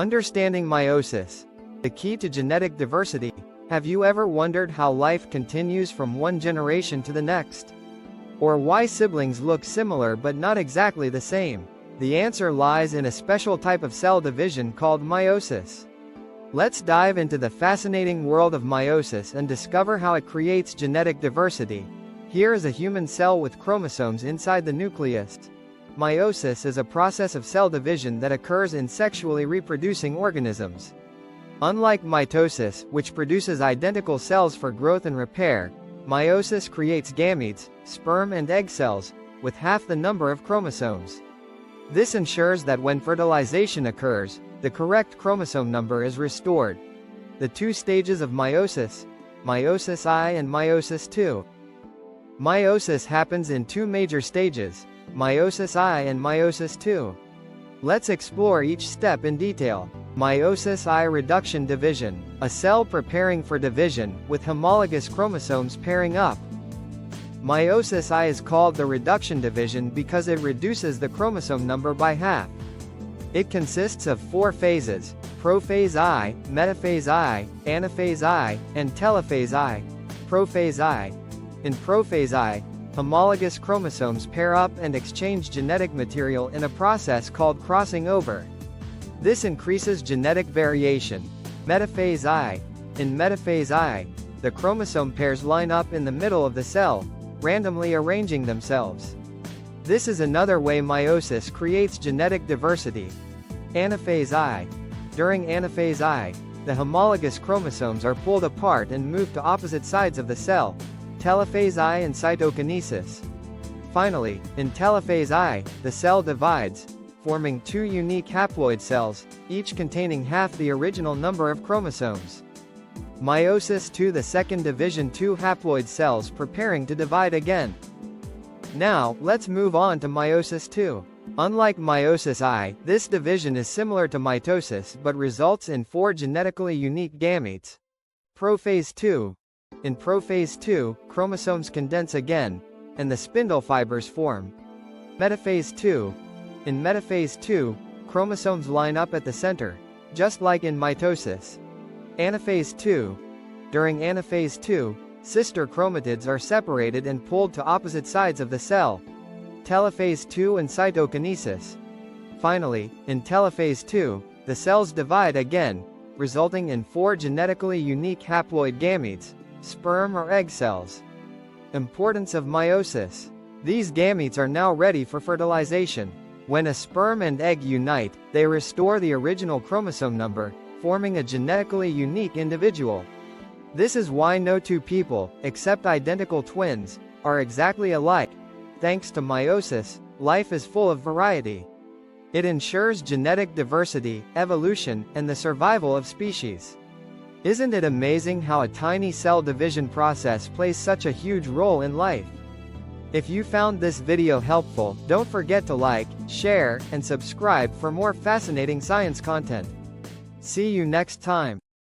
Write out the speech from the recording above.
Understanding meiosis, the key to genetic diversity. Have you ever wondered how life continues from one generation to the next? Or why siblings look similar but not exactly the same? The answer lies in a special type of cell division called meiosis. Let's dive into the fascinating world of meiosis and discover how it creates genetic diversity. Here is a human cell with chromosomes inside the nucleus. Meiosis is a process of cell division that occurs in sexually reproducing organisms. Unlike mitosis, which produces identical cells for growth and repair, meiosis creates gametes, sperm and egg cells, with half the number of chromosomes. This ensures that when fertilization occurs, the correct chromosome number is restored. The two stages of meiosis, Meiosis I and Meiosis II. Meiosis happens in two major stages, Meiosis I and Meiosis II. Let's explore each step in detail. Meiosis I: reduction division, a cell preparing for division, with homologous chromosomes pairing up. Meiosis I is called the reduction division because it reduces the chromosome number by half. It consists of four phases: prophase I, metaphase I, anaphase I, and telophase I. Prophase I. In prophase I, homologous chromosomes pair up and exchange genetic material in a process called crossing over. This increases genetic variation. Metaphase I. In metaphase I, the chromosome pairs line up in the middle of the cell, randomly arranging themselves. This is another way meiosis creates genetic diversity. Anaphase I. During anaphase I, the homologous chromosomes are pulled apart and moved to opposite sides of the cell. Telophase I and cytokinesis. Finally, in telophase I, the cell divides, forming two unique haploid cells, each containing half the original number of chromosomes. Meiosis II: the second division, two haploid cells preparing to divide again. Now, let's move on to Meiosis II. Unlike Meiosis I, this division is similar to mitosis but results in four genetically unique gametes. Prophase II. In prophase II, chromosomes condense again, and the spindle fibers form. Metaphase II. In metaphase II, chromosomes line up at the center, just like in mitosis. Anaphase II. During anaphase II, sister chromatids are separated and pulled to opposite sides of the cell. Telophase II and cytokinesis. Finally, in telophase II, the cells divide again, resulting in four genetically unique haploid gametes, sperm or egg cells. Importance of meiosis. These gametes are now ready for fertilization. When a sperm and egg unite, they restore the original chromosome number, forming a genetically unique individual. This is why no two people, except identical twins, are exactly alike. Thanks to meiosis, life is full of variety. It ensures genetic diversity, evolution, and the survival of species. Isn't it amazing how a tiny cell division process plays such a huge role in life? If you found this video helpful, don't forget to like, share, and subscribe for more fascinating science content. See you next time.